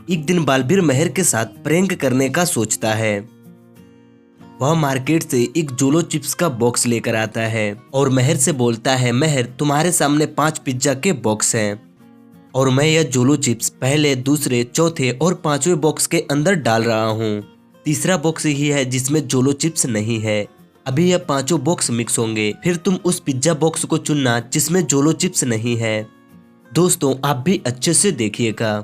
एक दिन बालबीर महर के साथ प्रैंक करने का सोचता है। वह मार्केट से एक जोलो चिप्स का बॉक्स लेकर आता है और महर से बोलता है, महर तुम्हारे सामने 5 पिज्जा के बॉक्स हैं और मैं यह जोलो चिप्स पहले, दूसरे, चौथे और 5वें बॉक्स के अंदर डाल रहा हूँ। तीसरा बॉक्स ही है जिसमें जोलो चिप्स नहीं है। अभी यह 5 बॉक्स मिक्स होंगे, फिर तुम उस पिज्जा बॉक्स को चुनना जिसमें जोलो चिप्स नहीं है। दोस्तों आप भी अच्छे से देखिएगा।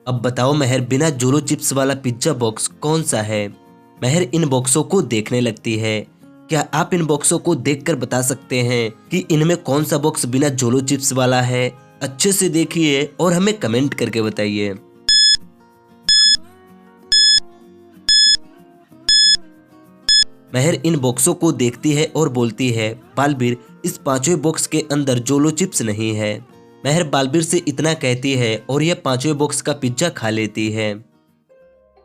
अब बताओ महर, बिना जोलो चिप्स वाला पिज्जा बॉक्स कौन सा है? महर इन बॉक्सों को देखने लगती है। क्या आप इन बॉक्सों को देखकर बता सकते हैं कि इनमें कौन सा बॉक्स बिना जोलो चिप्स वाला है? अच्छे से देखिए और हमें कमेंट करके बताइए। महर इन बॉक्सों को देखती है और बोलती है, बालबीर इस 5वें बॉक्स के अंदर जोलो चिप्स नहीं है। महर बालबीर से इतना कहती है और यह 5वें बॉक्स का पिज्जा खा लेती है।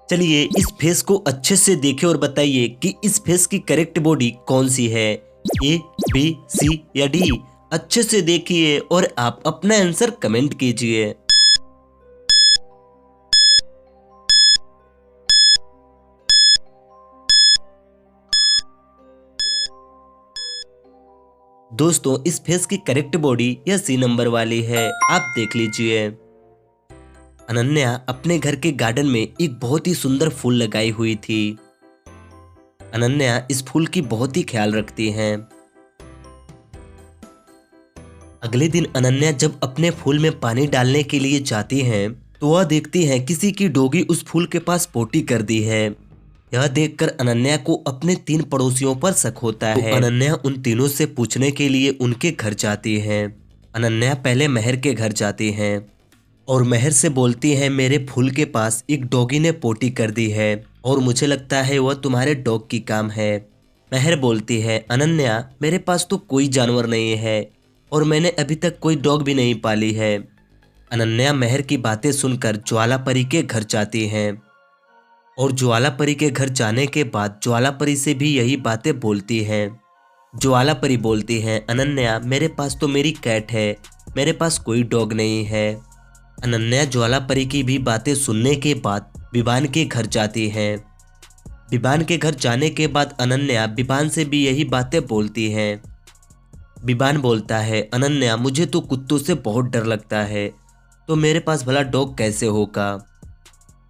चलिए इस फेस को अच्छे से देखिए और बताइए कि इस फेस की करेक्ट बॉडी कौन सी है, ए, बी, सी या डी? अच्छे से देखिए और आप अपना आंसर कमेंट कीजिए। दोस्तों इस फेस की करेक्ट बॉडी यह सी नंबर वाली है, आप देख लीजिए। अनन्या अपने घर के गार्डन में एक बहुत ही सुंदर फूल लगाई हुई थी। अनन्या इस फूल की बहुत ही ख्याल रखती है। अगले दिन अनन्या जब अपने फूल में पानी डालने के लिए जाती है तो वह देखती है किसी की डॉगी उस फूल के पास पोटी कर दी है। यह देखकर अनन्या को अपने 3 पड़ोसियों पर शक होता है। तो अनन्या उन तीनों से पूछने के लिए उनके घर जाती है। अनन्या पहले महर के घर जाती है और महर से बोलती है, मेरे फूल के पास एक डॉगी ने पोटी कर दी है और मुझे लगता है वह तुम्हारे डॉग की काम है। महर बोलती है, अनन्या मेरे पास तो कोई जानवर नहीं है और मैंने अभी तक कोई डॉग भी नहीं पाली है। अनन्या महर की बातें सुनकर ज्वालापरी के घर जाती है और ज्वालापरी के घर जाने के बाद ज्वालापरी से भी यही बातें बोलती है। ज्वालापरी बोलती है, अनन्या मेरे पास तो मेरी कैट है, मेरे पास कोई डॉग नहीं है। अनन्या ज्वालापरी की भी बातें सुनने के बाद बिबान के घर जाती है। बिबान के घर जाने के बाद अनन्या बिबान से भी यही बातें बोलती है। बिबान बोलता है, अनन्या मुझे तो कुत्तों से बहुत डर लगता है, तो मेरे पास भला डॉग कैसे होगा?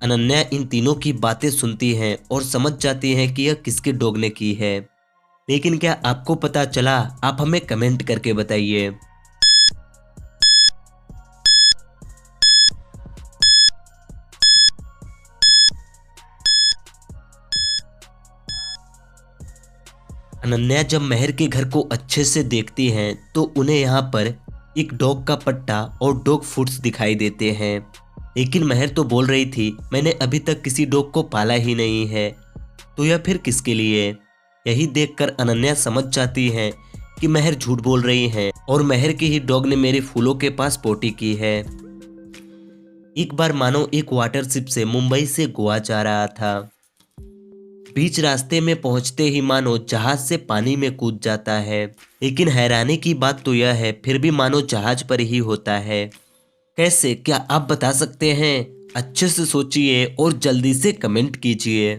अनन्या इन तीनों की बातें सुनती है और समझ जाती है कि यह किसके डॉग ने की है। लेकिन क्या आपको पता चला? आप हमें कमेंट करके बताइए। अनन्या जब महर के घर को अच्छे से देखती हैं तो उन्हें यहाँ पर एक डॉग का पट्टा और डॉग फूड्स दिखाई देते हैं। लेकिन महर तो बोल रही थी, मैंने अभी तक किसी डॉग को पाला ही नहीं है, तो यह फिर किसके लिए? यही देखकर अनन्या समझ जाती है कि महर झूठ बोल रही है और महर के ही डॉग ने मेरे फूलों के पास पोटी की है। एक बार मानो एक वाटर शिप से मुंबई से गोवा जा रहा था। बीच रास्ते में पहुंचते ही मानो जहाज से पानी में कूद जाता है। लेकिन हैरानी की बात तो यह है, फिर भी मानो जहाज पर ही होता है। कैसे, क्या आप बता सकते हैं? अच्छे से सोचिए और जल्दी से कमेंट कीजिए।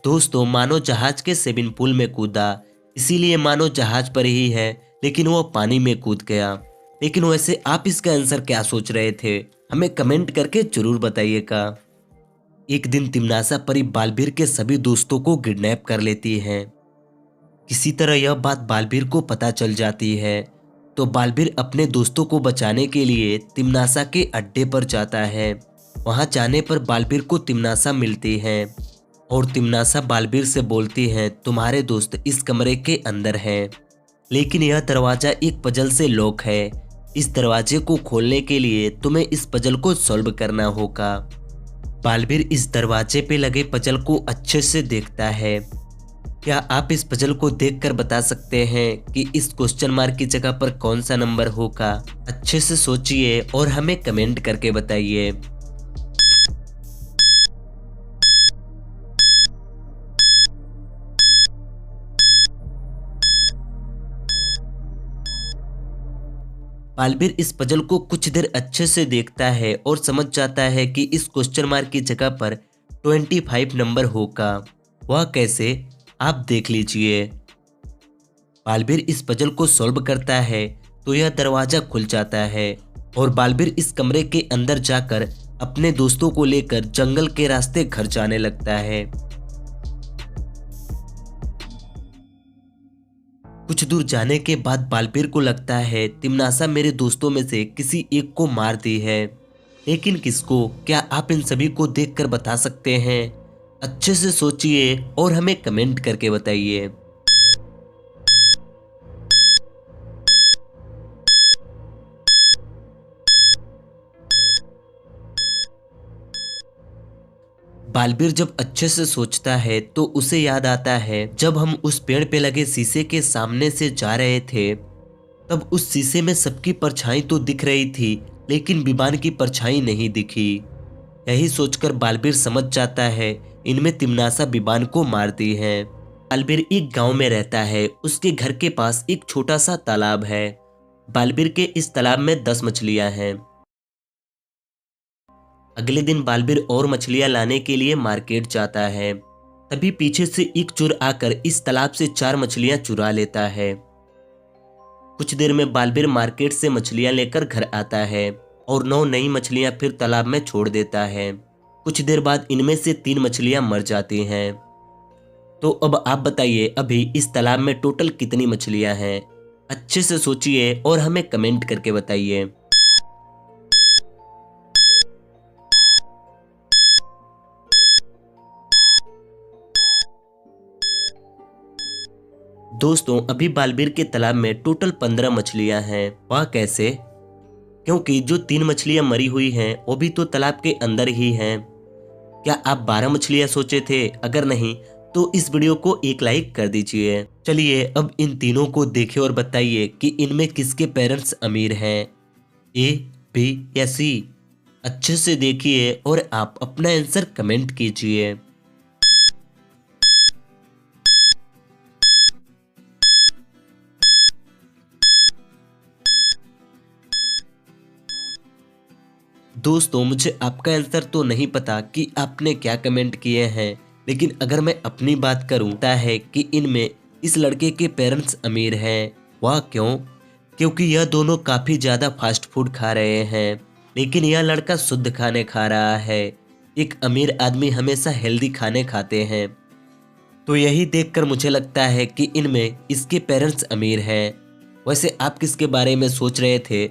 दोस्तों मानो जहाज के स्विमिंग पूल में कूदा, इसीलिए मानो जहाज पर ही है, लेकिन वो पानी में कूद गया। लेकिन वैसे आप इसका आंसर क्या सोच रहे थे? हमें कमेंट करके जरूर बताइएगा। एक दिन तिमनासा परी बालबीर के सभी दोस्तों को किडनैप कर लेती है। किसी तरह यह बात बालबीर को पता चल जाती है, तो बालबीर अपने दोस्तों को बचाने के लिए तिमनासा के अड्डे पर जाता है। वहां जाने पर बालबीर को तिमनासा मिलती है और तिमनासा बालबीर से बोलती है, तुम्हारे दोस्त इस कमरे के अंदर हैं, लेकिन यह दरवाजा एक पजल से लॉक है। इस दरवाजे को खोलने के लिए तुम्हें इस पजल को सॉल्व करना होगा। बालबीर इस दरवाजे पे लगे पजल को अच्छे से देखता है क्या आप इस पजल को देखकर बता सकते हैं कि इस क्वेश्चन मार्क की जगह पर कौन सा नंबर होगा? अच्छे से सोचिए और हमें कमेंट करके बताइए। बालबीर इस पजल को कुछ देर अच्छे से देखता है और समझ जाता है कि इस क्वेश्चन मार्क की जगह पर 25 नंबर होगा। वह कैसे, आप देख लीजिए। बालबीर इस पजल को सॉल्व करता है तो यह दरवाजा खुल जाता है और बालबीर इस कमरे के अंदर जाकर अपने दोस्तों को लेकर जंगल के रास्ते घर जाने लगता है। कुछ दूर जाने के बाद बालबीर को लगता है तिमनासा मेरे दोस्तों में से किसी एक को मार दी है, लेकिन किसको? क्या आप इन सभी को देखकर बता सकते हैं? अच्छे से सोचिए और हमें कमेंट करके बताइए। बालबीर जब अच्छे से सोचता है तो उसे याद आता है जब हम उस पेड़ पे लगे शीशे के सामने से जा रहे थे, तब उस शीशे में सबकी परछाई तो दिख रही थी, लेकिन विमान की परछाई नहीं दिखी। यही सोचकर बालबीर समझ जाता है इनमें तिमनासा विमान को मार दी है। बालबीर एक गांव में रहता है। उसके घर के पास एक छोटा सा तालाब है। बालबीर के इस तालाब में 10 मछलियां हैं। अगले दिन बालबीर और मछलियां लाने के लिए मार्केट जाता है। तभी पीछे से एक चोर आकर इस तालाब से 4 मछलियां चुरा लेता है। कुछ देर में बालबीर मार्केट से मछलियां लेकर घर आता है और 9 नई मछलियां फिर तालाब में छोड़ देता है। कुछ देर बाद इनमें से 3 मछलियां मर जाती हैं। तो अब आप बताइए अभी इस तालाब में टोटल कितनी मछलियां हैं? अच्छे से सोचिए और हमें कमेंट करके बताइए। दोस्तों अभी बालबीर के तालाब में टोटल 15 मछलियां हैं। वह कैसे? क्योंकि जो 3 मछलियां मरी हुई हैं वो भी तो तालाब के अंदर ही हैं। क्या आप 12 मछलियां सोचे थे? अगर नहीं तो इस वीडियो को एक लाइक कर दीजिए। चलिए अब इन तीनों को देखिए और बताइए कि इनमें किसके पेरेंट्स अमीर हैं, ए, बी या सी? अच्छे से देखिए और आप अपना आंसर कमेंट कीजिए। दोस्तों मुझे आपका आंसर तो नहीं पता कि आपने क्या कमेंट किए हैं, लेकिन अगर मैं अपनी बात करूं तो है कि इनमें इस लड़के के पेरेंट्स अमीर हैं। वह क्यों? क्योंकि यह दोनों काफ़ी ज़्यादा फास्ट फूड खा रहे हैं, लेकिन यह लड़का शुद्ध खाने खा रहा है। एक अमीर आदमी हमेशा हेल्दी खाने खाते हैं, तो यही देखकर मुझे लगता है कि इनमें इसके पेरेंट्स अमीर हैं। वैसे आप किसके बारे में सोच रहे थे?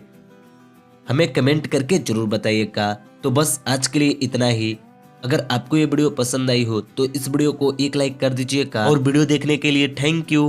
हमें कमेंट करके जरूर बताइएगा। तो बस आज के लिए इतना ही। अगर आपको ये वीडियो पसंद आई हो तो इस वीडियो को एक लाइक कर दीजिएगा और वीडियो देखने के लिए थैंक यू।